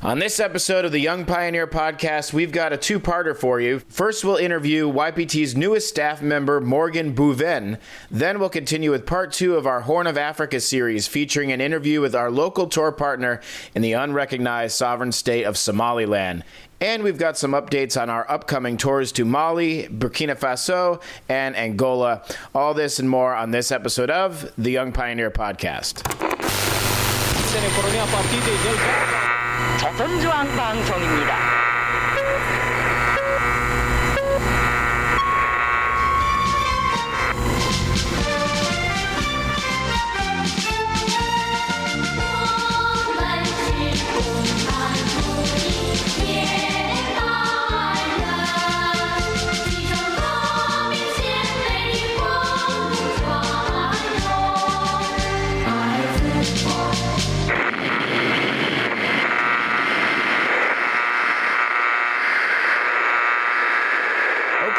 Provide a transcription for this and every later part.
On this episode of the Young Pioneer Podcast, we've got a two-parter for you. First, we'll interview YPT's newest staff member, Morgan Bourven. Then we'll continue with part two of our Horn of Africa series, featuring an interview with our local tour partner in the unrecognized sovereign state of Somaliland. And we've got some updates on our upcoming tours to Mali, Burkina Faso, and Angola. All this and more on this episode of the Young Pioneer Podcast. 저선조항 방송입니다.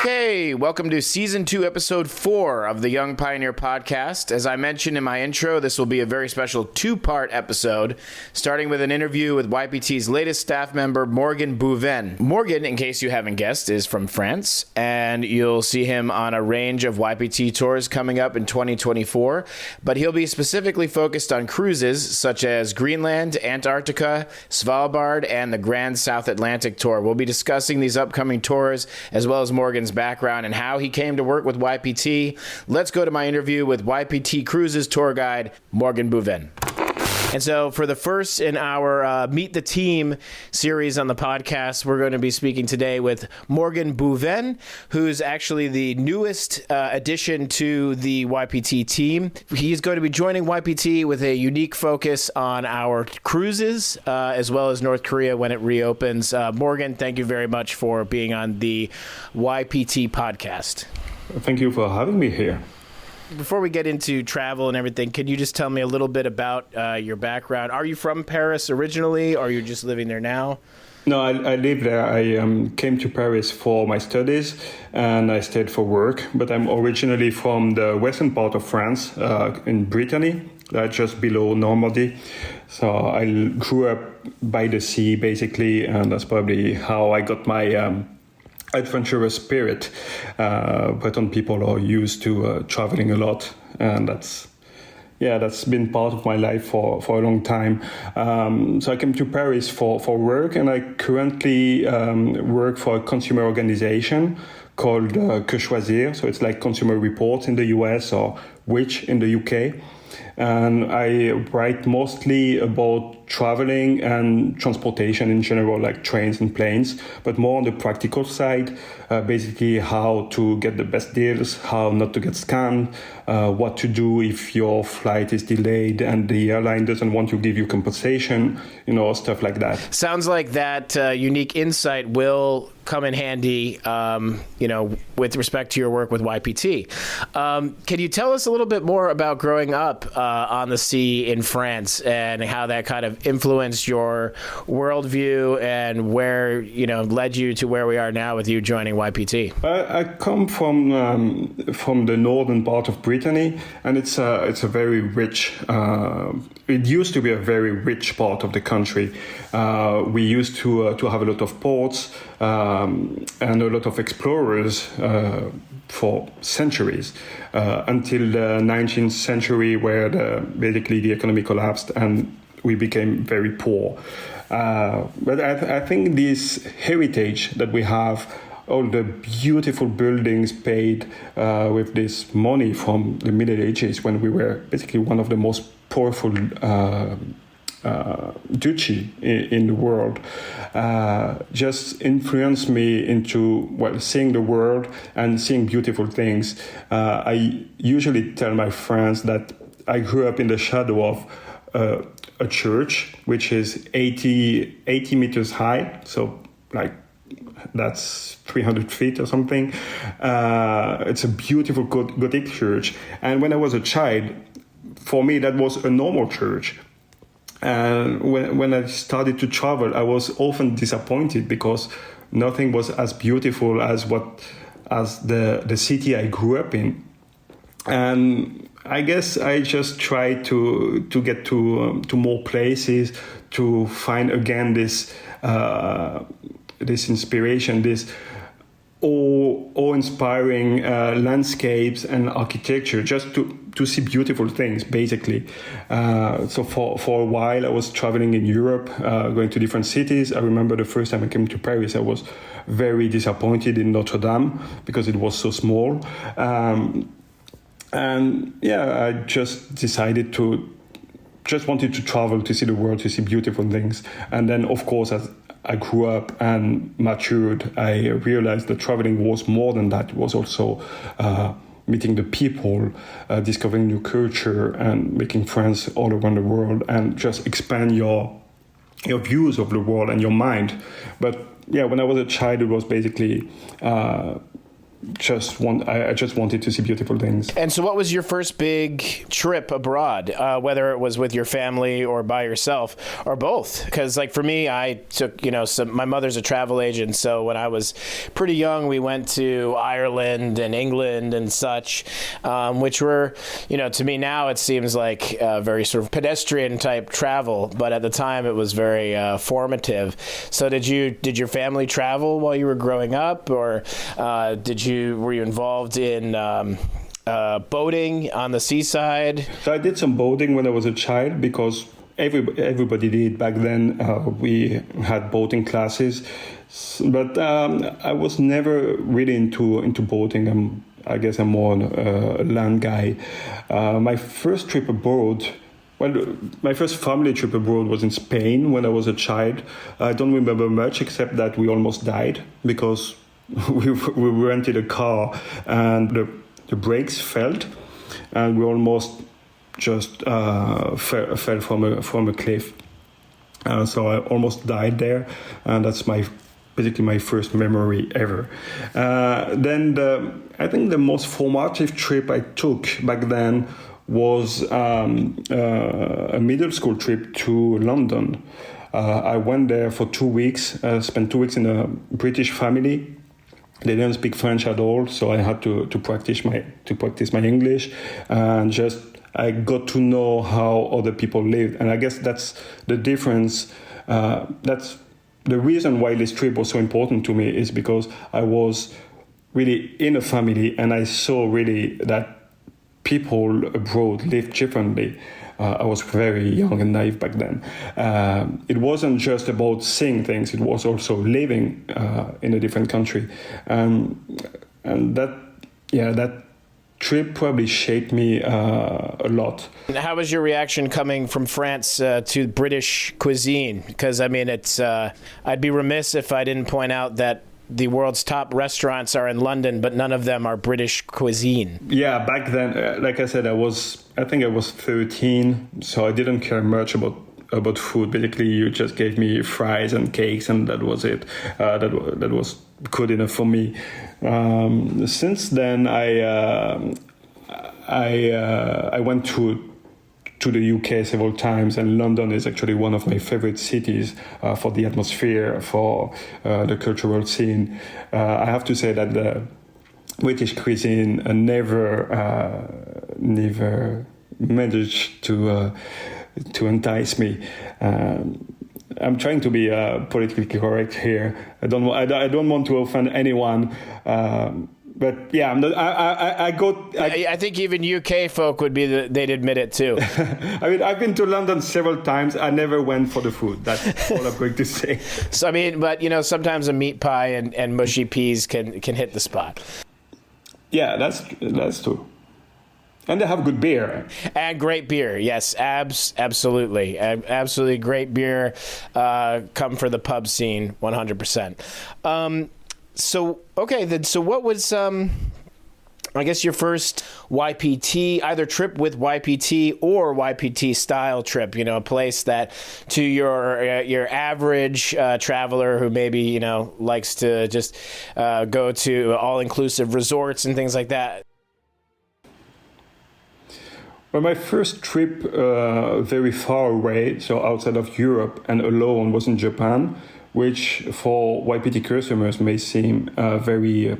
Okay, welcome to Season 2, Episode 4 of the Young Pioneer Podcast. As I mentioned in my intro, this will be a very special two-part episode, starting with an interview with YPT's latest staff member, Morgan Bourven. Morgan, in case you haven't guessed, is from France, and you'll see him on a range of YPT tours coming up in 2024, but he'll be specifically focused on cruises such as Greenland, Antarctica, Svalbard, and the Grand South Atlantic Tour. We'll be discussing these upcoming tours, as well as Morgan's background and how he came to work with YPT. Let's go to my interview with YPT Cruises tour guide, Morgan Bourven. And so for the first in our Meet the Team series on the podcast, we're going to be speaking today with Morgan Bourven, who's actually the newest addition to the YPT team. He's going to be joining YPT with a unique focus on our cruises, as well as North Korea when it reopens. Morgan, thank you very much for being on the YPT podcast. Thank you for having me here. Before we get into travel and everything, can you just tell me a little bit about your background? Are you from Paris originally, or are you just living there now? No, I live there. I came to Paris for my studies, and I stayed for work. But I'm originally from the western part of France, in Brittany, just below Normandy. So I grew up by the sea, basically, and that's probably how I got my adventurous spirit. Breton people are used to traveling a lot, and that's been part of my life for a long time. So I came to Paris for work, and I currently work for a consumer organization called Que Choisir. So it's like Consumer Reports in the US or Which in the UK. And I write mostly about traveling and transportation in general, like trains and planes, but more on the practical side, basically how to get the best deals, how not to get scammed, what to do if your flight is delayed and the airline doesn't want to give you compensation, stuff like that. Sounds like that unique insight will come in handy, with respect to your work with YPT. Can you tell us a little bit more about growing up on the sea in France and how that kind of influenced your worldview and where, led you to where we are now with you joining YPT? I come from the northern part of Brittany, and it's a very rich. It used to be a very rich part of the country. We used to have a lot of ports and a lot of explorers for centuries until the 19th century, where basically the economy collapsed and we became very poor. But I think this heritage that we have, all the beautiful buildings paid with this money from the Middle Ages, when we were basically one of the most powerful duchy in the world, just influenced me into seeing the world and seeing beautiful things. I usually tell my friends that I grew up in the shadow of a church which is 80 meters high, so like that's 300 feet or something. It's a beautiful Gothic church, and when I was a child, for me that was a normal church. And when I started to travel, I was often disappointed because nothing was as beautiful as the city I grew up in. And I guess I just try to get to more places, to find again this inspiration, this awe-inspiring landscapes and architecture, just to see beautiful things, basically. So for a while, I was traveling in Europe, going to different cities. I remember the first time I came to Paris, I was very disappointed in Notre Dame because it was so small. And yeah, I just decided just wanted to travel, to see the world, to see beautiful things. And then, of course, as I grew up and matured, I realized that traveling was more than that. It was also meeting the people, discovering new culture, and making friends all around the world, and just expand your views of the world and your mind. But yeah, when I was a child, it was basically I just wanted to see beautiful things. And so what was your first big trip abroad, whether it was with your family or by yourself or both? Because like for me, I took, my mother's a travel agent. So when I was pretty young, we went to Ireland and England and such, which were, to me now it seems like very sort of pedestrian type travel. But at the time it was very formative. So did your family travel while you were growing up, or were you involved in boating on the seaside? So I did some boating when I was a child because everybody did back then. We had boating classes, but I was never really into boating. I guess I'm more a land guy. My first trip abroad. Well, my first family trip abroad was in Spain when I was a child. I don't remember much except that we almost died because we rented a car and the brakes failed, and we almost just fell from a cliff. So I almost died there, and that's basically my first memory ever. Then I think the most formative trip I took back then was a middle school trip to London. I went there for 2 weeks, spent 2 weeks in a British family. They didn't speak French at all, so I had to practice my English, and I got to know how other people lived. And I guess that's the difference. That's the reason why this trip was so important to me, is because I was really in a family and I saw really that people abroad live differently. I was very young and naive back then. It wasn't just about seeing things, it was also living in a different country. And that trip probably shaped me a lot. How was your reaction coming from France to British cuisine? Because, I'd be remiss if I didn't point out that the world's top restaurants are in London, but none of them are British cuisine. Yeah, back then, like I said, I think I was 13, so I didn't care much about food. Basically, you just gave me fries and cakes, and that was it. That was good enough for me. Since then, I went to the UK several times, and London is actually one of my favorite cities for the atmosphere, for the cultural scene. I have to say that the British cuisine never managed to entice me. I'm trying to be politically correct here. I don't want to offend anyone. But yeah, I think even UK folk they'd admit it too. I've been to London several times. I never went for the food. That's all I'm going to say. So but sometimes a meat pie and mushy peas can hit the spot. Yeah, that's true. And they have good beer. And great beer, yes, absolutely. Absolutely great beer. Come for the pub scene, 100%. So what was, I guess, your first YPT, either trip with YPT or YPT style trip, a place that to your average traveler who maybe, likes to just go to all-inclusive resorts and things like that? Well, my first trip very far away, so outside of Europe and alone, was in Japan, which for YPT customers may seem very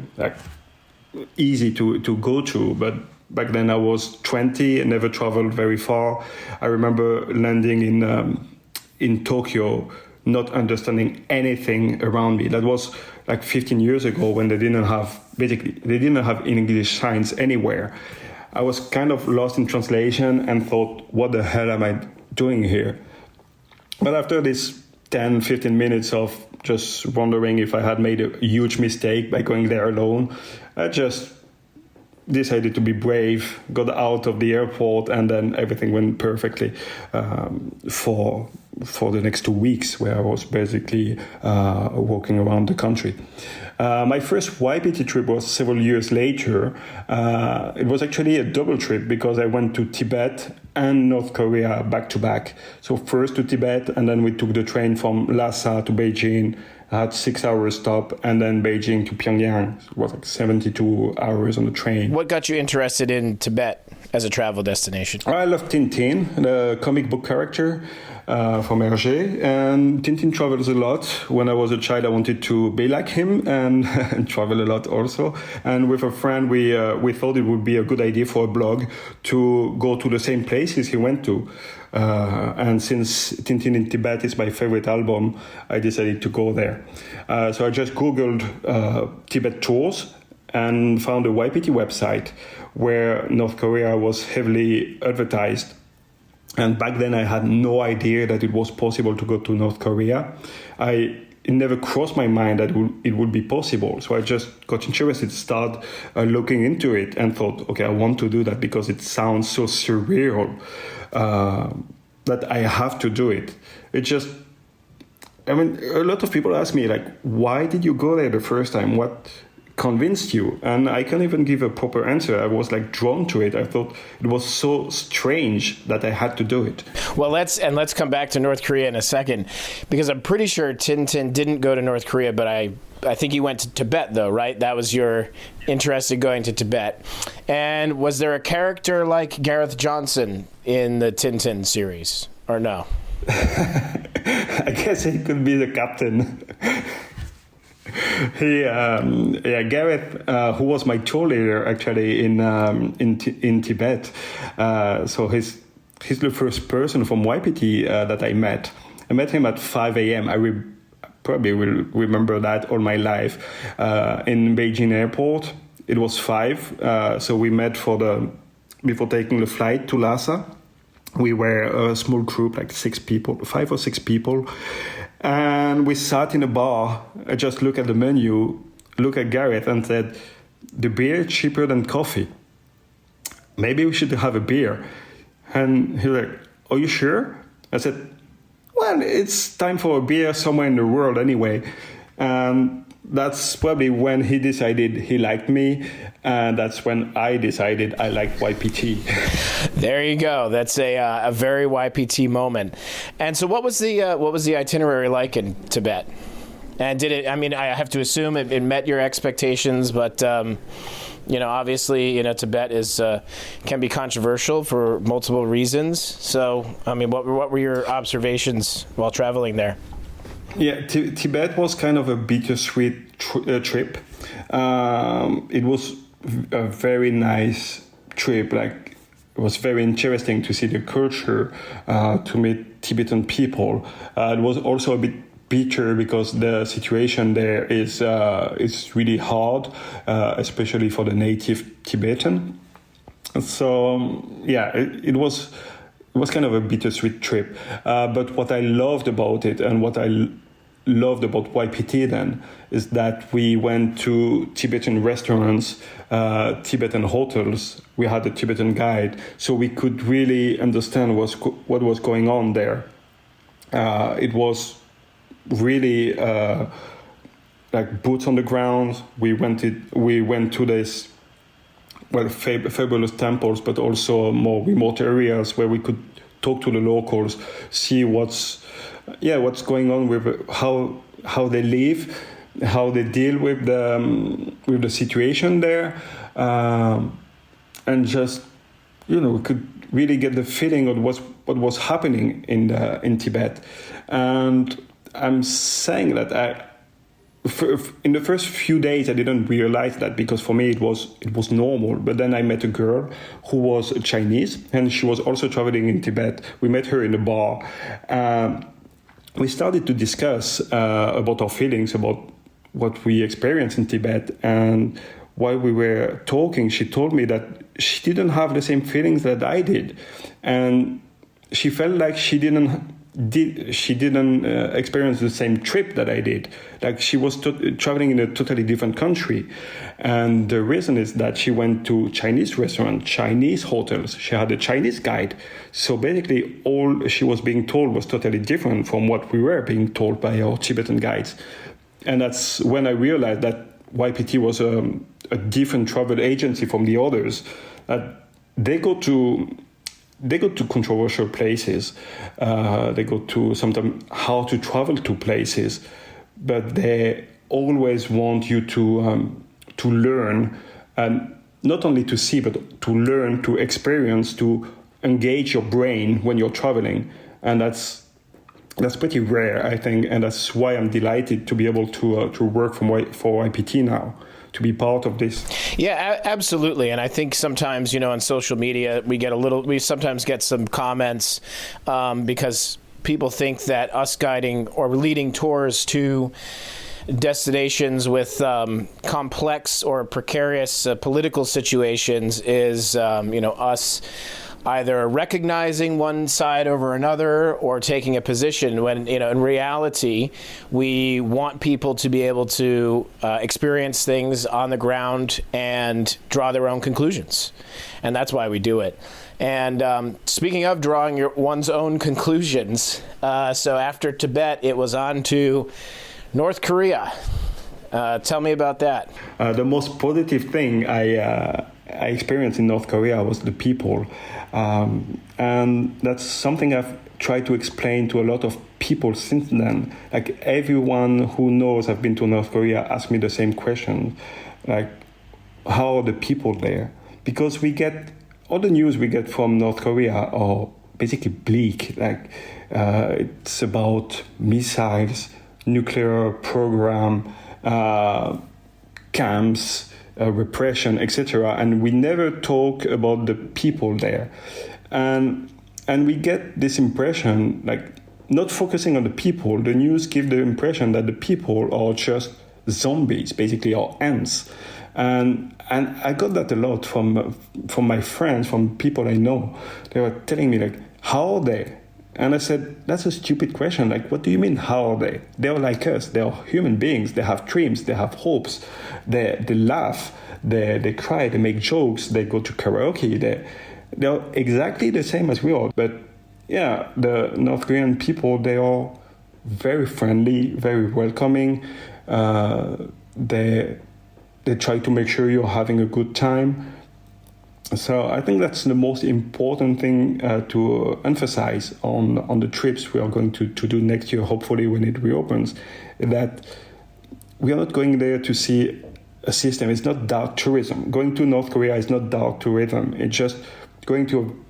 easy to go to, but Back then I was 20 and never traveled very far. I remember landing in Tokyo, not understanding anything around me. That was like 15 years ago when they didn't have English signs anywhere. I was kind of lost in translation and thought, what the hell am I doing here? But after this 10, 15 minutes of just wondering if I had made a huge mistake by going there alone, I just decided to be brave, got out of the airport, and then everything went perfectly for the next 2 weeks, where I was basically walking around the country. My first YPT trip was several years later. It was actually a double trip because I went to Tibet and North Korea back to back. So first to Tibet, and then we took the train from Lhasa to Beijing. I had 6 hours stop, and then Beijing to Pyongyang. It was like 72 hours on the train. What got you interested in Tibet as a travel destination? I love Tintin, the comic book character from Hergé, and Tintin travels a lot. When I was a child, I wanted to be like him and, and travel a lot also. And with a friend, we thought it would be a good idea for a blog to go to the same places he went to. And since Tintin in Tibet is my favorite album, I decided to go there. So I just Googled Tibet tours and found a YPT website where North Korea was heavily advertised. And back then I had no idea that it was possible to go to North Korea. It never crossed my mind that it would be possible. So I just got interested, started looking into it and thought, okay, I want to do that because it sounds so surreal that I have to do it. A lot of people ask me, like, why did you go there the first time? What convinced you? And I can't even give a proper answer. I was like drawn to it. I thought it was so strange that I had to do it. Well, let's come back to North Korea in a second, because I'm pretty sure Tintin didn't go to North Korea, but I think you went to Tibet, though, right? That was your interest in going to Tibet. And was there a character like Gareth Johnson in the Tintin series, or no? I guess he could be the captain. Gareth, who was my tour leader actually in Tibet. So he's the first person from YPT that I met. I met him at 5 a.m. I probably will remember that all my life. In Beijing airport, it was 5. So we met before taking the flight to Lhasa. We were a small group, like 5 or 6 people. And we sat in a bar. I just looked at the menu, looked at Gareth and said, the beer cheaper than coffee. Maybe we should have a beer. And he was like, are you sure? I said, well, it's time for a beer somewhere in the world anyway. And that's probably when he decided he liked me. And that's when I decided I liked YPT. There you go. That's a very YPT moment. And so what was the itinerary like in Tibet? And did it, I have to assume it met your expectations, but, obviously, Tibet can be controversial for multiple reasons. So, what were your observations while traveling there? Yeah, Tibet was kind of a bittersweet trip. It was a very nice trip. Like, it was very interesting to see the culture, to meet Tibetan people. It was also a bit bitter because the situation there is really hard, especially for the native Tibetan. So it was kind of a bittersweet trip. But what I loved about it and what I loved about YPT then is that we went to Tibetan restaurants, Tibetan hotels. We had a Tibetan guide, so we could really understand what was going on there. It was really like boots on the ground. We went to this fabulous temples, but also more remote areas where we could talk to the locals, see what's going on with how they live, how they deal with the situation there, and just we could really get the feeling of what was happening in Tibet. And I'm saying that in the first few days, I didn't realize that, because for me it was normal. But then I met a girl who was Chinese, and she was also traveling in Tibet. We met her in a bar. We started to discuss about our feelings, about what we experienced in Tibet. And while we were talking, she told me that she didn't have the same feelings that I did, and she felt like she didn't experience the same trip that I did. Like she was traveling in a totally different country. And the reason is that she went to Chinese restaurants, Chinese hotels. She had a Chinese guide. So basically all she was being told was totally different from what we were being told by our Tibetan guides. And that's when I realized that YPT was a different travel agency from the others. They go to controversial places. They go to sometimes how to travel to places, but they always want you to learn, and not only to see, but to learn, to experience, to engage your brain when you're traveling. And that's pretty rare, I think, and that's why I'm delighted to be able to work for YPT now, to be part of this. Yeah, absolutely. And I think sometimes, on social media, we sometimes get some comments because people think that us guiding or leading tours to destinations with complex or precarious political situations is, us either recognizing one side over another or taking a position when, in reality, we want people to be able to experience things on the ground and draw their own conclusions. And that's why we do it. And speaking of drawing one's own conclusions, so after Tibet, it was on to North Korea. Tell me about that. The most positive thing I experienced in North Korea was the people. And that's something I've tried to explain to a lot of people since then. Like everyone who knows I've been to North Korea asks me the same question. Like, how are the people there? Because all the news we get from North Korea are basically bleak. Like, it's about missiles, nuclear program, camps, repression, etc. And we never talk about the people there. And we get this impression, like, not focusing on the people, the news give the impression that the people are just zombies, basically, or ants. And I got that a lot from my friends, from people I know. They were telling me, like, how are they? And I said, that's a stupid question. Like, what do you mean, how are they? They're like us. They're human beings. They have dreams. They have hopes. They laugh. They cry. They make jokes. They go to karaoke. They're exactly the same as we are. But yeah, the North Korean people, they are very friendly, very welcoming. They try to make sure you're having a good time. So I think that's the most important thing to emphasize on the trips we are going to do next year, hopefully when it reopens, that we are not going there to see a system. It's not dark tourism. Going to North Korea is not dark tourism. It's just going to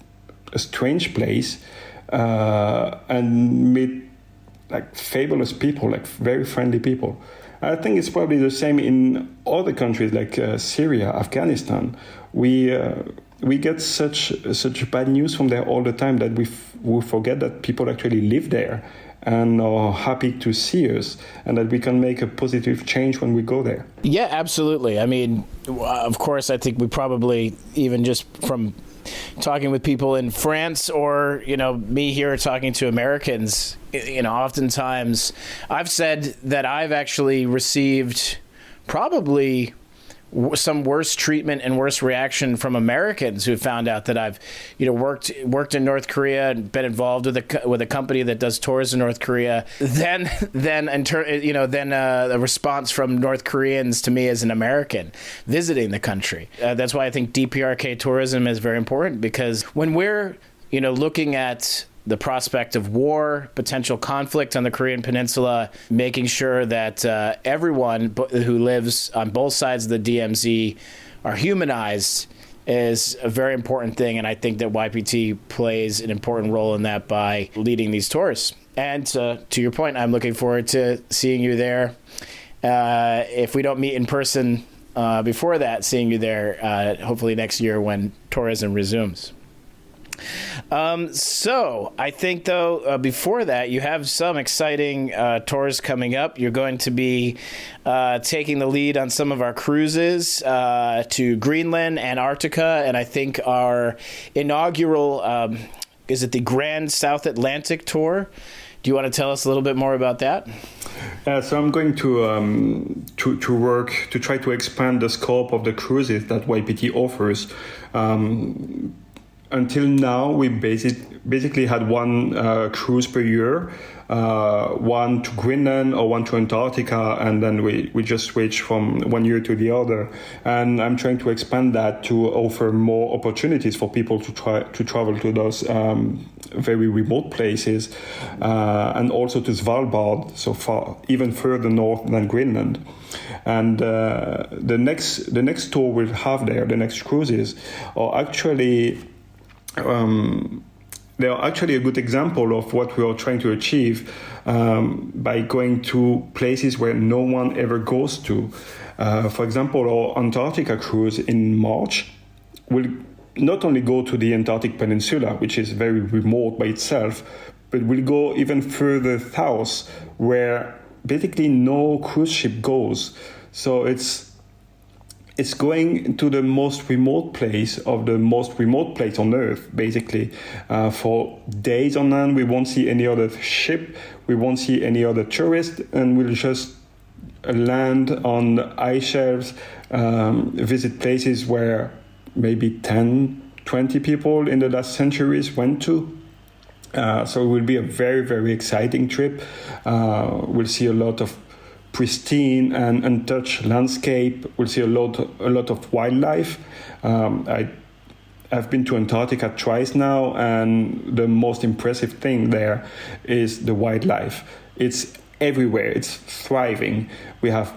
a strange place and meet like fabulous people, like very friendly people. I think it's probably the same in other countries like Syria, Afghanistan. We get such bad news from there all the time that we forget that people actually live there and are happy to see us, and that we can make a positive change when we go there. Yeah, absolutely. I mean, of course, I think we probably, even just from talking with people in France or, me here talking to Americans, oftentimes I've said that I've actually received probably some worse treatment and worse reaction from Americans who found out that I've, worked in North Korea and been involved with a company that does tours in North Korea. Then a response from North Koreans to me as an American visiting the country. That's why I think DPRK tourism is very important, because when we're, looking at the prospect of war, potential conflict on the Korean Peninsula, making sure that everyone who lives on both sides of the DMZ are humanized is a very important thing. And I think that YPT plays an important role in that by leading these tours. And to your point, I'm looking forward to seeing you there if we don't meet in person before that, seeing you there hopefully next year when tourism resumes. So I think, though, before that, you have some exciting tours coming up. You're going to be taking the lead on some of our cruises to Greenland, Antarctica, and I think our inaugural, is it the Grand South Atlantic Tour? Do you want to tell us a little bit more about that? So I'm going to work to try to expand the scope of the cruises that YPT offers. Until now, we basically had one cruise per year, one to Greenland or one to Antarctica, and then we just switch from one year to the other. And I'm trying to expand that to offer more opportunities for people to travel to those very remote places, and also to Svalbard, so far, even further north than Greenland. And the next tour we'll have there, the next cruises, are actually they are actually a good example of what we are trying to achieve by going to places where no one ever goes to. For example, our Antarctica cruise in March will not only go to the Antarctic Peninsula, which is very remote by itself, but we'll go even further south where basically no cruise ship goes. So it's going to the most remote place of the most remote place on Earth, basically. For days on end, we won't see any other ship, we won't see any other tourist, and we'll just land on ice shelves, visit places where maybe 10, 20 people in the last centuries went to. So it will be a very, very exciting trip. We'll see a lot of pristine and untouched landscape. We'll see a lot of wildlife. I've been to Antarctica twice now, and the most impressive thing there is the wildlife. It's everywhere. It's thriving. We have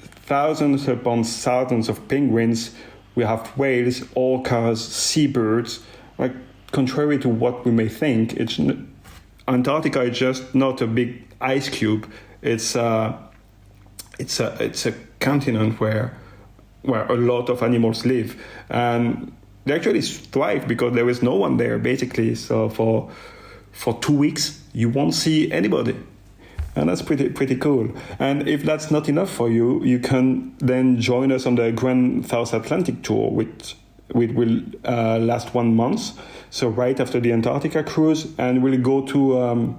thousands upon thousands of penguins. We have whales, orcas, seabirds. Like, contrary to what we may think, Antarctica is just not a big ice cube. It's a continent where a lot of animals live, and they actually thrive because there is no one there, basically. So for 2 weeks you won't see anybody, and that's pretty cool. And if that's not enough for you, you can then join us on the Grand South Atlantic Tour, which will last 1 month. So right after the Antarctica cruise, and we'll go to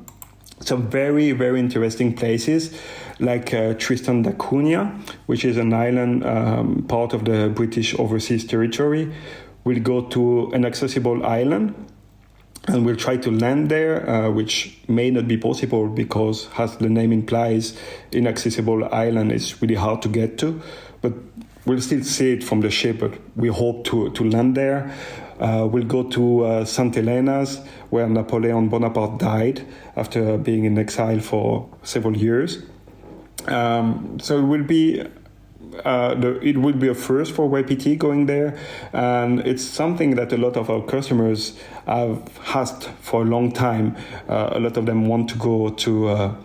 some very, very interesting places like Tristan da Cunha, which is an island part of the British Overseas Territory. We'll go to an accessible island, and we'll try to land there, which may not be possible because, as the name implies, inaccessible island is really hard to get to. But we'll still see it from the ship, but we hope to land there. We'll go to St. Helena's, where Napoleon Bonaparte died after being in exile for several years. So it will be a first for YPT going there, and it's something that a lot of our customers have asked for a long time. A lot of them want to go to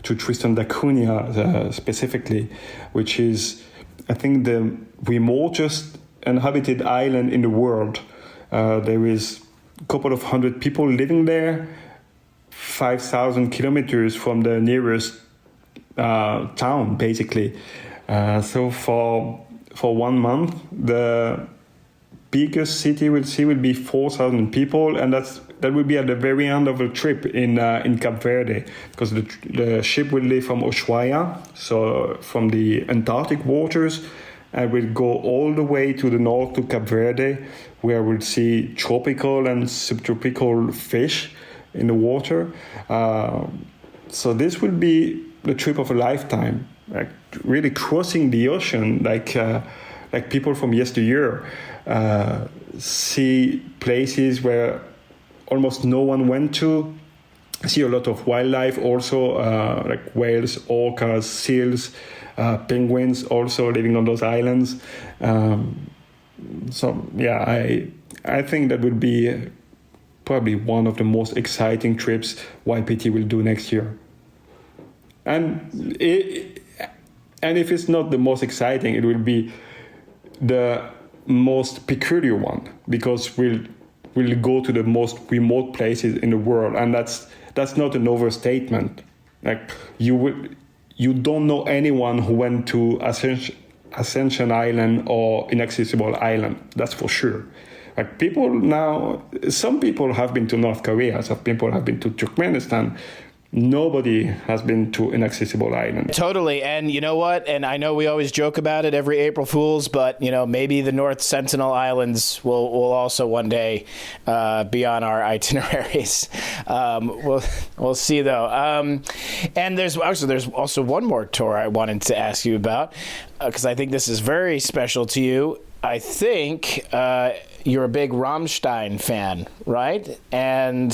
Tristan da Cunha specifically, which is, I think, the remotest inhabited island in the world. There is a couple of hundred people living there, 5,000 kilometers from the nearest town, basically. So for 1 month, the biggest city we'll see will be 4,000 people, and that will be at the very end of the trip in Cape Verde, because the ship will leave from Ushuaia, so from the Antarctic waters, and will go all the way to the north to Cape Verde, where we'll see tropical and subtropical fish in the water. So this will be the trip of a lifetime, like really crossing the ocean, like people from yesteryear. See places where almost no one went to. See a lot of wildlife also, like whales, orcas, seals, penguins also living on those islands. So yeah, I think that would be probably one of the most exciting trips YPT will do next year. And And if it's not the most exciting, it will be the most peculiar one, because we'll go to the most remote places in the world, and that's not an overstatement. Like you don't know anyone who went to Ascension Island or Inaccessible Island. That's for sure. Like some people have been to North Korea, some people have been to Turkmenistan. Nobody has been to Inaccessible Island. Totally. And you know what? And I know we always joke about it every April Fool's, but, maybe the North Sentinel Islands will also one day be on our itineraries. We'll see, though. And there's also one more tour I wanted to ask you about, because I think this is very special to you. I think you're a big Rammstein fan, right? And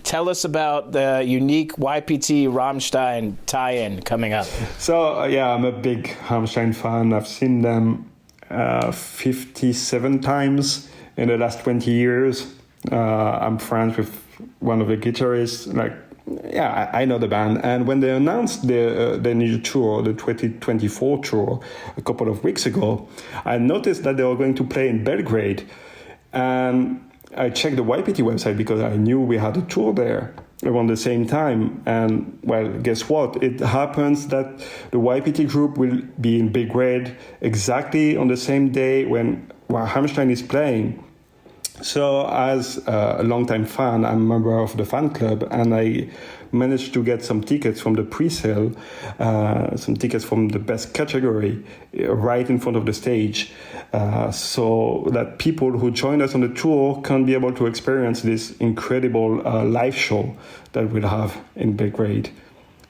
tell us about the unique YPT Rammstein tie-in coming up. So, I'm a big Rammstein fan. I've seen them 57 times in the last 20 years. I'm friends with one of the guitarists. I know the band. And when they announced the new tour, the 2024 tour, a couple of weeks ago, I noticed that they were going to play in Belgrade. And I checked the YPT website because I knew we had a tour there around the same time. And, well, guess what? It happens that the YPT group will be in Belgrade exactly on the same day when Rammstein is playing. So as a longtime fan, I'm a member of the fan club, and I managed to get some tickets from the pre-sale, some tickets from the best category right in front of the stage, so that people who join us on the tour can be able to experience this incredible live show that we'll have in Belgrade.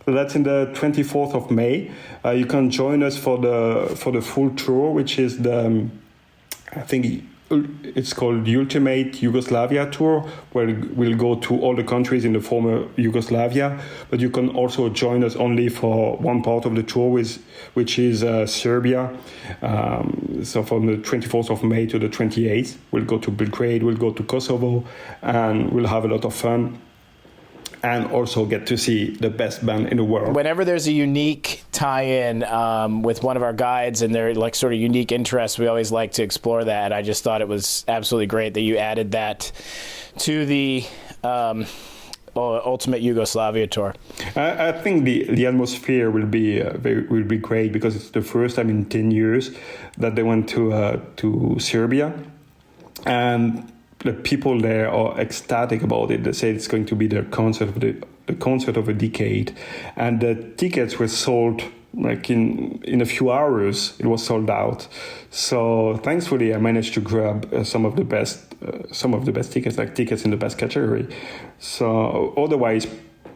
So that's in the 24th of May. You can join us for the full tour, which is it's called the Ultimate Yugoslavia Tour, where we'll go to all the countries in the former Yugoslavia. But you can also join us only for one part of the tour, which is Serbia. So from the 24th of May to the 28th, we'll go to Belgrade, we'll go to Kosovo, and we'll have a lot of fun. And also get to see the best band in the world. Whenever there's a unique tie-in with one of our guides and their sort of unique interests, we always like to explore that. I just thought it was absolutely great that you added that to the Ultimate Yugoslavia Tour. I think the atmosphere will be great, because it's the first time in 10 years that they went to Serbia, and the people there are ecstatic about it. They say it's going to be their concert of a decade, and the tickets were sold in a few hours. It was sold out. So thankfully, I managed to grab some of the best tickets, tickets in the best category. So otherwise,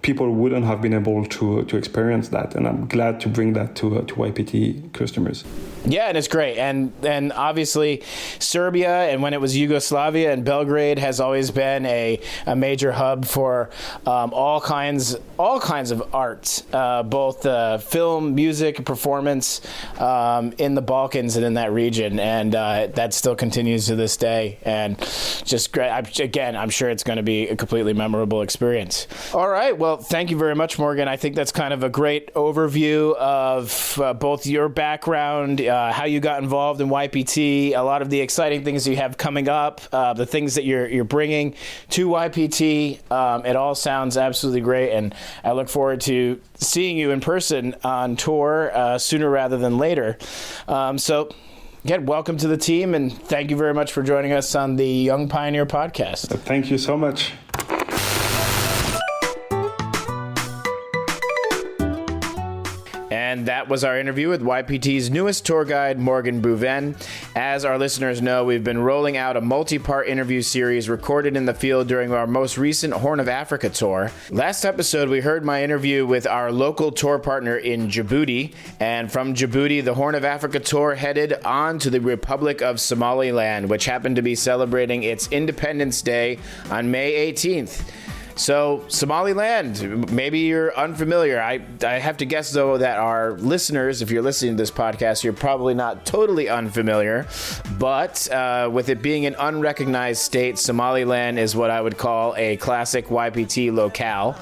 people wouldn't have been able to experience that, and I'm glad to bring that to YPT customers. Yeah, and it's great. And obviously Serbia, and when it was Yugoslavia, and Belgrade has always been a major hub for all kinds of art, both film, music, performance in the Balkans and in that region. And that still continues to this day. And just great. Again, I'm sure it's going to be a completely memorable experience. All right. Well, thank you very much, Morgan. I think that's kind of a great overview of both your background, how you got involved in YPT, a lot of the exciting things you have coming up, the things that you're bringing to YPT. It all sounds absolutely great, and I look forward to seeing you in person on tour sooner rather than later. So, again, welcome to the team, and thank you very much for joining us on the Young Pioneer podcast. Thank you so much. And that was our interview with YPT's newest tour guide, Morgan Bourven. As our listeners know, we've been rolling out a multi-part interview series recorded in the field during our most recent Horn of Africa tour. Last episode, we heard my interview with our local tour partner in Djibouti. And from Djibouti, the Horn of Africa tour headed on to the Republic of Somaliland, which happened to be celebrating its Independence Day on May 18th. So, Somaliland, maybe you're unfamiliar. I have to guess, though, that our listeners, if you're listening to this podcast, you're probably not totally unfamiliar. But with it being an unrecognized state, Somaliland is what I would call a classic YPT locale.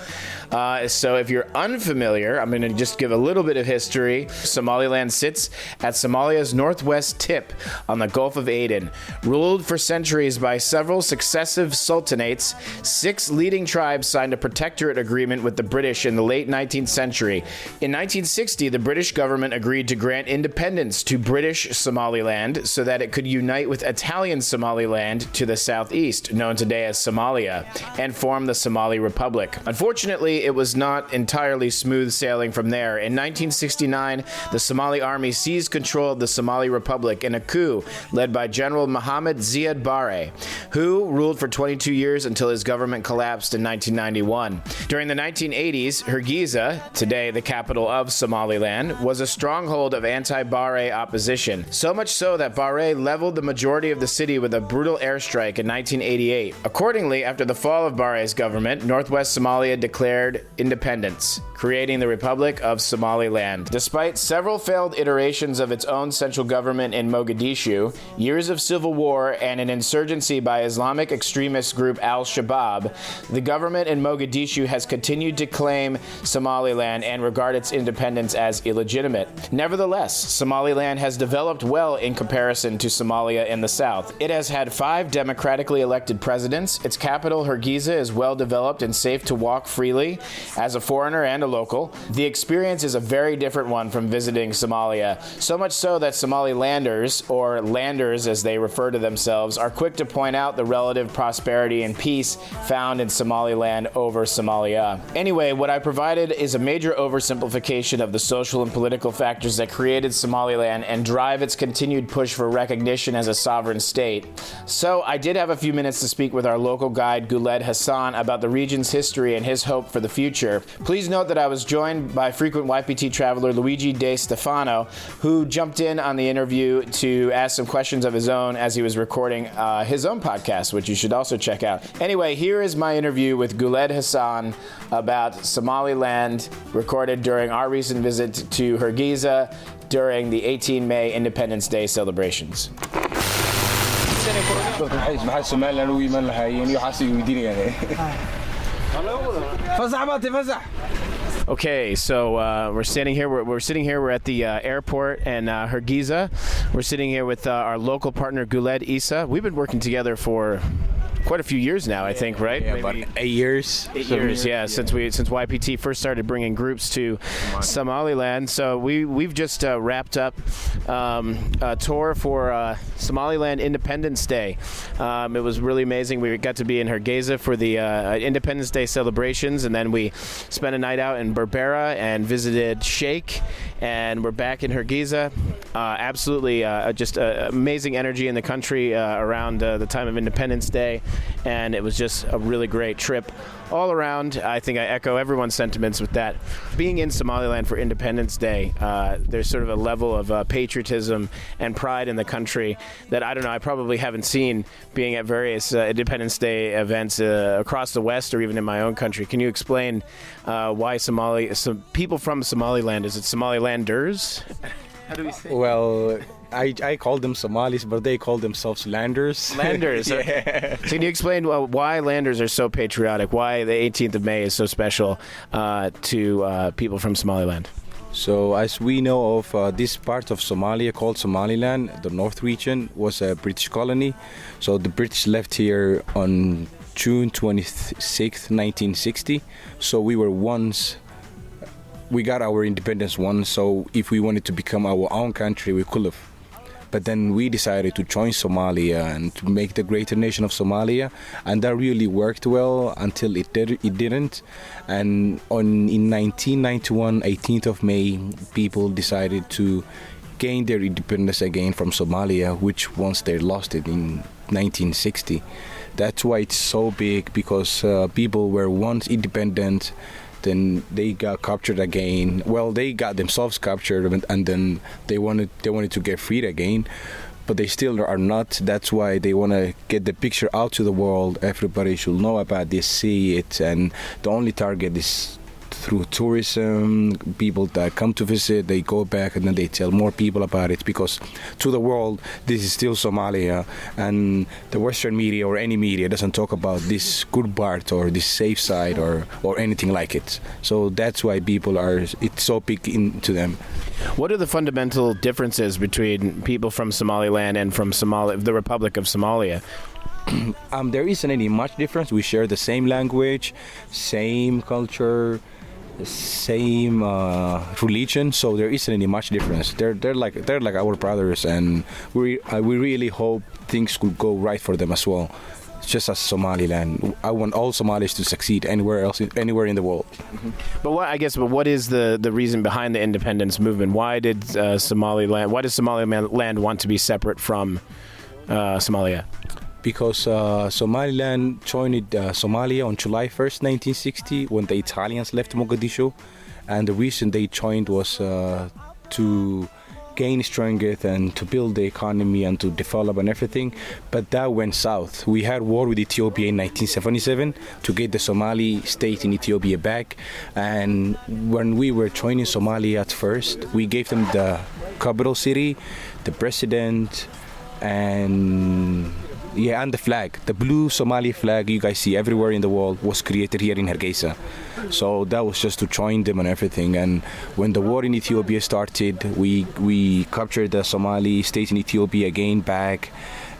So if you're unfamiliar, I'm going to just give a little bit of history. Somaliland sits at Somalia's northwest tip on the Gulf of Aden. Ruled for centuries by several successive sultanates, 6 leading tribes signed a protectorate agreement with the British in the late 19th century. In 1960, the British government agreed to grant independence to British Somaliland so that it could unite with Italian Somaliland to the southeast, known today as Somalia, and form the Somali Republic. Unfortunately, it was not entirely smooth sailing from there. In 1969, the Somali army seized control of the Somali Republic in a coup led by General Mohammed Ziad Barre, who ruled for 22 years until his government collapsed in 1991. During the 1980s, Hargeisa, today the capital of Somaliland, was a stronghold of anti-Barre opposition, so much so that Barre leveled the majority of the city with a brutal airstrike in 1988. Accordingly, after the fall of Barre's government, northwest Somalia declared independence, creating the Republic of Somaliland. Despite several failed iterations of its own central government in Mogadishu, years of civil war, and an insurgency by Islamic extremist group Al-Shabaab, the government in Mogadishu has continued to claim Somaliland and regard its independence as illegitimate. Nevertheless, Somaliland has developed well in comparison to Somalia in the south. It has had 5 democratically elected presidents. Its capital, Hargeisa, is well developed and safe to walk freely as a foreigner and a local. The experience is a very different one from visiting Somalia, so much so that Somalilanders, or landers as they refer to themselves, are quick to point out the relative prosperity and peace found in Somaliland over Somalia. Anyway, what I provided is a major oversimplification of the social and political factors that created Somaliland and drive its continued push for recognition as a sovereign state. So I did have a few minutes to speak with our local guide Guled Hassan about the region's history and his hope for the future. Please note that I was joined by frequent YPT traveler Luigi De Stefano, who jumped in on the interview to ask some questions of his own as he was recording his own podcast, which you should also check out. Anyway, here is my interview with Guled Hassan about Somaliland, recorded during our recent visit to Hargeisa during the 18 May Independence Day celebrations. Okay, so we're sitting here. We're sitting here. We're at the airport in Hargeisa. We're sitting here with our local partner Guled Issa. We've been working together for quite a few years now, I think, right? Yeah, about 8 years. 8 years, yeah, since YPT first started bringing groups to Somaliland. So we've just wrapped up a tour for Somaliland Independence Day. It was really amazing. We got to be in Hargeisa for the Independence Day celebrations, and then we spent a night out in Berbera and visited Sheikh, and we're back in Hargeisa. Absolutely just amazing energy in the country around the time of Independence Day, and it was just a really great trip all around. I think I echo everyone's sentiments with that. Being in Somaliland for Independence Day, there's sort of a level of patriotism and pride in the country that I don't know, I probably haven't seen being at various Independence Day events across the West or even in my own country. Can you explain why some people from Somaliland, is it Somalilanders? How do we say? Well, I call them Somalis, but they call themselves Landers. Landers. Yeah. So can you explain why Landers are so patriotic? Why the 18th of May is so special to people from Somaliland? So as we know of this part of Somalia called Somaliland, the North region was a British colony. So the British left here on June 26th, 1960. So we got our independence once, so if we wanted to become our own country, we could have. But then we decided to join Somalia and to make the greater nation of Somalia, and that really worked well until it didn't. And in 1991, 18th of May, people decided to gain their independence again from Somalia, which once they lost it in 1960. That's why it's so big, because people were once independent, then they got captured again. Well, they got themselves captured, and then they wanted to get freed again. but they still are not. That's why they want to get the picture out to the world. Everybody should know about this, see it, and the only target is through tourism. People that come to visit, they go back and then they tell more people about it, because to the world this is still Somalia, and the Western media or any media doesn't talk about this good part or this safe side or anything like it. So that's why people are, it's so big into them. What are the fundamental differences between people from Somaliland and from the Republic of Somalia? There isn't any much difference. We share the same language, same culture, same religion, so there isn't any much difference. They're like our brothers, and we really hope things could go right for them as well. Just as Somaliland, I want all Somalis to succeed anywhere in the world. Mm-hmm. But what is the reason behind the independence movement? Why does Somaliland want to be separate from Somalia? Because Somaliland joined Somalia on July 1st, 1960, when the Italians left Mogadishu, and the reason they joined was to gain strength and to build the economy and to develop and everything. But that went south. We had war with Ethiopia in 1977 to get the Somali state in Ethiopia back, and when we were joining Somalia at first, we gave them the capital city, the president, and the flag. The blue Somali flag you guys see everywhere in the world was created here in Hargeisa. So that was just to join them and everything. And when the war in Ethiopia started, we captured the Somali state in Ethiopia again back.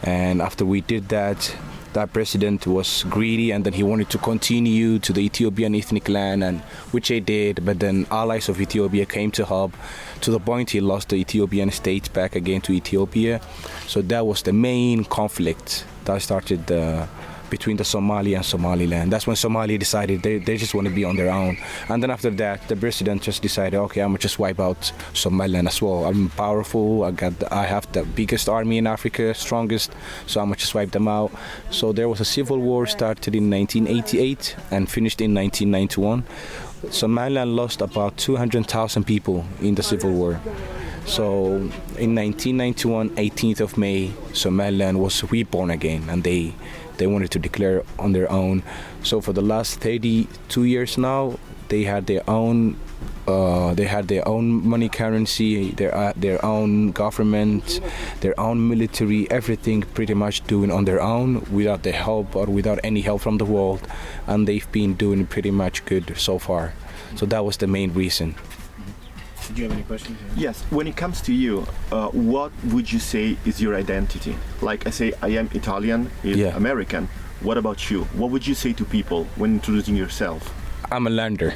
And after we did that, that president was greedy, and then he wanted to continue to the Ethiopian ethnic land, and which they did. But then allies of Ethiopia came to help, to the point he lost the Ethiopian state back again to Ethiopia. So that was the main conflict that started between the Somali and Somaliland. That's when Somalia decided they just want to be on their own. And then after that, the president just decided, okay, I'm gonna just wipe out Somaliland as well. I'm powerful. I have the biggest army in Africa, strongest. So I'm gonna just wipe them out. So there was a civil war started in 1988 and finished in 1991. Somaliland lost about 200,000 people in the civil war. So in 1991, 18th of May, Somaliland was reborn again, and they wanted to declare on their own. So for the last 32 years now, they had their own money currency, their own government, their own military, everything pretty much doing on their own without the help or without any help from the world, and they've been doing pretty much good so far. So that was the main reason. Do you have any questions? Yes. When it comes to you, what would you say is your identity? Like I say, I am Italian, American. What about you? What would you say to people when introducing yourself? I'm a lander.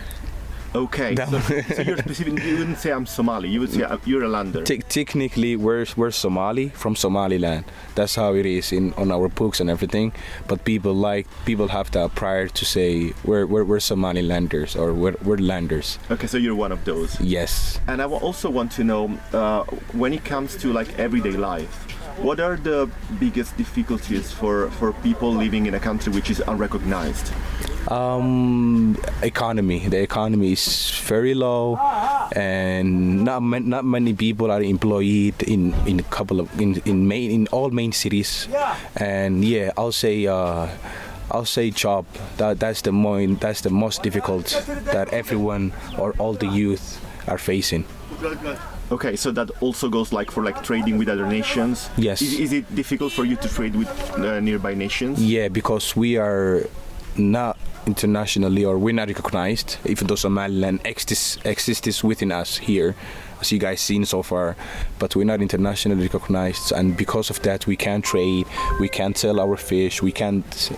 Okay, so you're specific. You wouldn't say I'm Somali. You would say you're a lander. Technically, we're Somali from Somaliland. That's how it is on our books and everything. But people have the pride to say we're Somalilanders or we're landers. Okay, so you're one of those. Yes. And I also want to know when it comes to like everyday life, what are the biggest difficulties for people living in a country which is unrecognized? Economy. The economy is very low, and not many people are employed in all main cities. And I'll say job. That's the most difficult that everyone or all the youth are facing. Okay, so that also goes for trading with other nations? Yes. Is it difficult for you to trade with nearby nations? Yeah, because we are not internationally, or we're not recognized, even though Somaliland exists within us here, as you guys seen so far, but we're not internationally recognized, and because of that we can't trade, we can't sell our fish, we can't,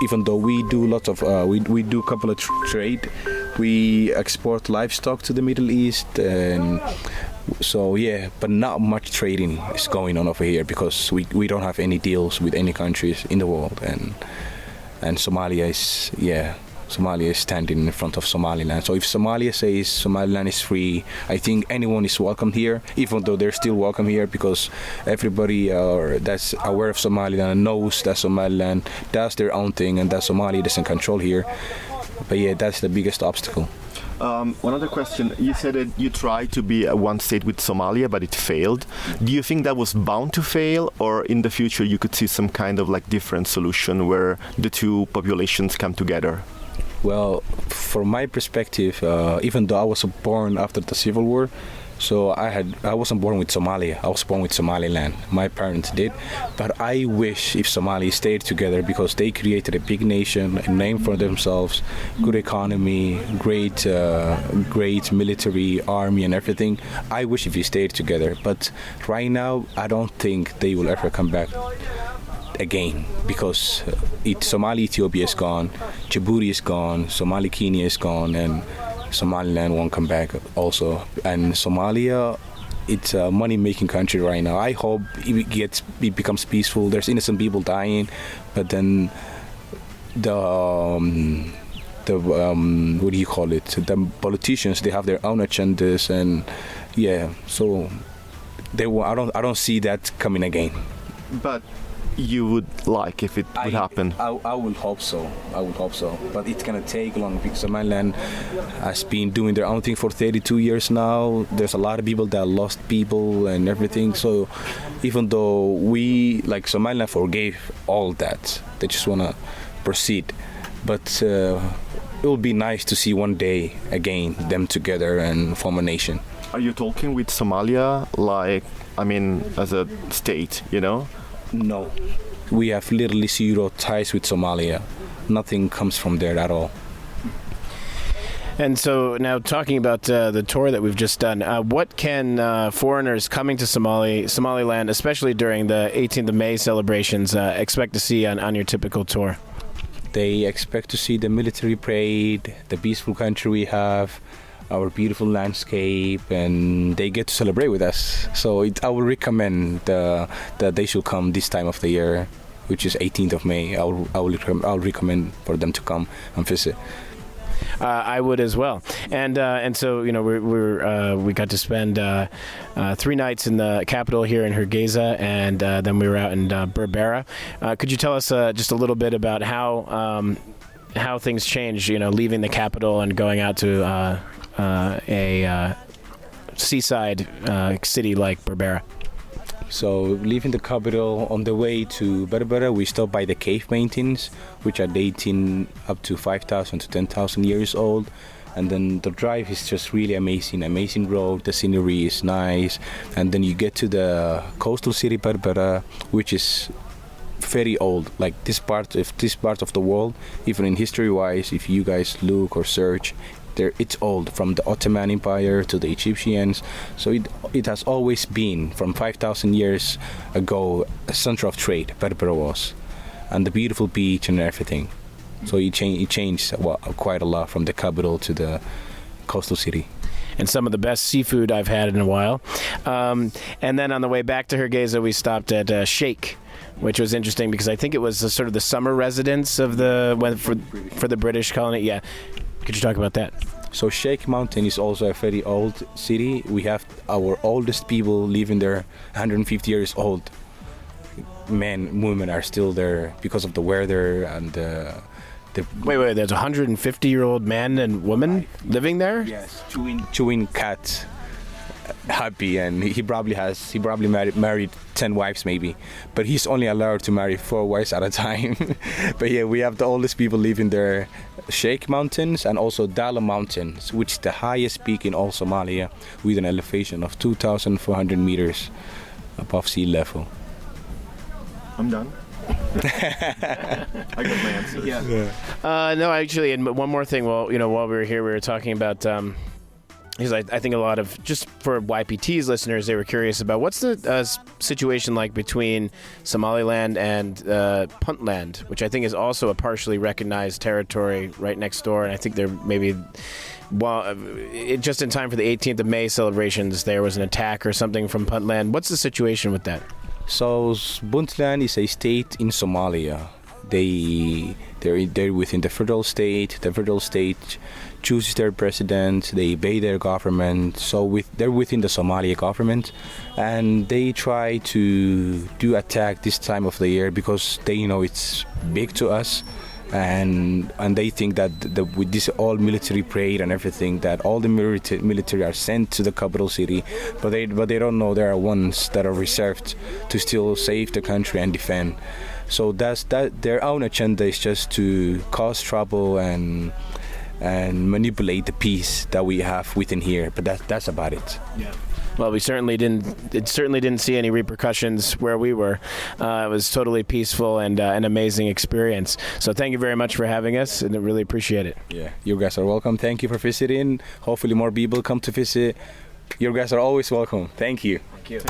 even though we do lots of we do a couple of trade, we export livestock to the Middle East, and so but not much trading is going on over here because we don't have any deals with any countries in the world, and Somalia is standing in front of Somaliland. So if Somalia says Somaliland is free, I think anyone is welcome here, even though they're still welcome here because everybody that's aware of Somaliland knows that Somaliland does their own thing and that Somalia doesn't control here. But that's the biggest obstacle. One other question. You said that you tried to be a one state with Somalia, but it failed. Do you think that was bound to fail, or in the future you could see some kind of like different solution where the two populations come together? Well, from my perspective, even though I was born after the Civil War, so I wasn't born with Somalia. I was born with Somaliland. My parents did, but I wish if Somalia stayed together because they created a big nation, a name for themselves, good economy, great military, army, and everything. I wish if we stayed together, but right now I don't think they will ever come back again because Somali Ethiopia is gone, Djibouti is gone, Somali Kenya is gone, and Somaliland won't come back also. And Somalia, it's a money-making country right now. I hope it becomes peaceful. There's innocent people dying, but then the what do you call it? The politicians, they have their own agendas, and yeah, so I don't see that coming again. But you would like if it would happen? I would hope so. But it's gonna take long because Somaliland has been doing their own thing for 32 years now. There's a lot of people that lost people and everything. So even though we, like Somaliland, forgave all that, they just wanna proceed. But it will be nice to see one day again them together and form a nation. Are you talking with Somalia, as a state, you know? No. We have literally zero ties with Somalia. Nothing comes from there at all. And so now talking about the tour that we've just done, what can foreigners coming to Somaliland, especially during the 18th of May celebrations, expect to see on your typical tour? They expect to see the military parade, the peaceful country we have, our beautiful landscape, and they get to celebrate with us. So I would recommend that they should come this time of the year, which is 18th of May. I'll recommend for them to come and visit. I would as well, and so we got to spend 3 nights in the capital here in Hargeisa, and then we were out in Berbera. Could you tell us just a little bit about how things changed? Leaving the capital and going out to a seaside city like Berbera. So leaving the capital, on the way to Berbera, we stopped by the cave mountains, which are dating up to 5,000 to 10,000 years old. And then the drive is just really amazing road, the scenery is nice. And then you get to the coastal city Berbera, which is very old. Like this part of the world, even in history-wise, if you guys look or search, it's old, from the Ottoman Empire to the Egyptians. So it has always been, from 5,000 years ago, a center of trade. Berbera was, and the beautiful beach and everything. So it changed quite a lot from the capital to the coastal city. And some of the best seafood I've had in a while. And then on the way back to Hargeisa, we stopped at Sheikh, which was interesting because I think it was sort of the summer residence of for the British colony. Yeah. Could you talk about that? So Sheikh Mountain is also a very old city. We have our oldest people living there, 150 years old. Men, women are still there because of the weather and the Wait, there's a 150-year-old man and woman living there? Yes, chewing cat. Happy, and he probably married 10 wives maybe, but he's only allowed to marry 4 wives at a time. But yeah, we have the oldest people living there. Sheikh Mountains and also Dala Mountains, which is the highest peak in all Somalia, with an elevation of 2,400 meters above sea level. I'm done. I got my answers. Yeah. No, actually, and one more thing. While we were here, we were talking about. Because I think a lot of, just for YPT's listeners, they were curious about what's the situation like between Somaliland and Puntland, which I think is also a partially recognized territory right next door. And I think there maybe, just in time for the 18th of May celebrations, there was an attack or something from Puntland. What's the situation with that? So Puntland is a state in Somalia. They're within the federal state. The federal state chooses their president. They obey their government. So they're within the Somali government, and they try to do attack this time of the year because they know it's big to us, and they think that with this all military parade and everything, that all the military are sent to the capital city, but they don't know there are ones that are reserved to still save the country and defend. So that's their own agenda is just to cause trouble and manipulate the peace that we have within here. But that's about it. Yeah. Well, we certainly didn't see any repercussions where we were. It was totally peaceful and an amazing experience. So thank you very much for having us, and I really appreciate it. Yeah, you guys are welcome. Thank you for visiting. Hopefully more people come to visit. You guys are always welcome. Thank you. Thank you.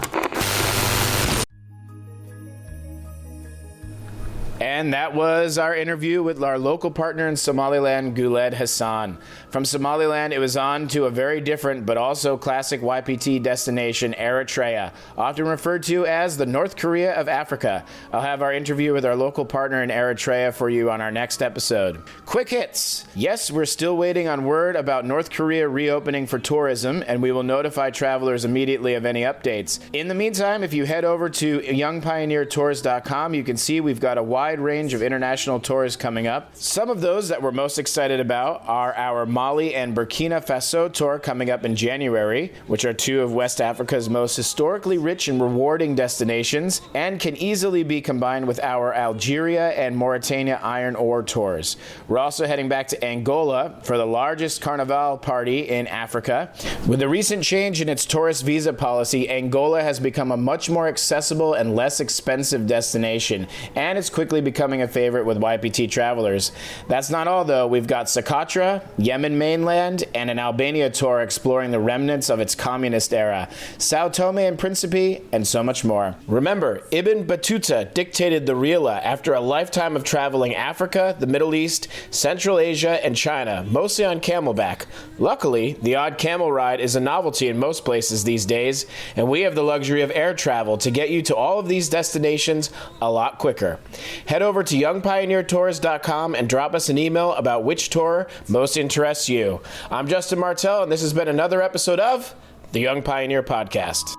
And that was our interview with our local partner in Somaliland, Guled Hassan. From Somaliland, it was on to a very different but also classic YPT destination, Eritrea, often referred to as the North Korea of Africa. I'll have our interview with our local partner in Eritrea for you on our next episode. Quick hits. Yes, we're still waiting on word about North Korea reopening for tourism, and we will notify travelers immediately of any updates. In the meantime, if you head over to youngpioneertours.com, you can see we've got a wide range of international tours coming up. Some of those that we're most excited about are our Mali and Burkina Faso tour coming up in January, which are two of West Africa's most historically rich and rewarding destinations, and can easily be combined with our Algeria and Mauritania iron ore tours. We're also heading back to Angola for the largest carnival party in Africa. With the recent change in its tourist visa policy, Angola has become a much more accessible and less expensive destination, and it's quickly becoming a favorite with YPT travelers. That's not all, though. We've got Socotra, Yemen mainland, and an Albania tour exploring the remnants of its communist era, Sao Tome and Principe, and so much more. Remember, Ibn Battuta dictated the Rihla after a lifetime of traveling Africa, the Middle East, Central Asia, and China, mostly on camelback. Luckily, the odd camel ride is a novelty in most places these days, and we have the luxury of air travel to get you to all of these destinations a lot quicker. Head over to youngpioneertours.com and drop us an email about which tour most interests you. I'm Justin Martell, and this has been another episode of the Young Pioneer Podcast.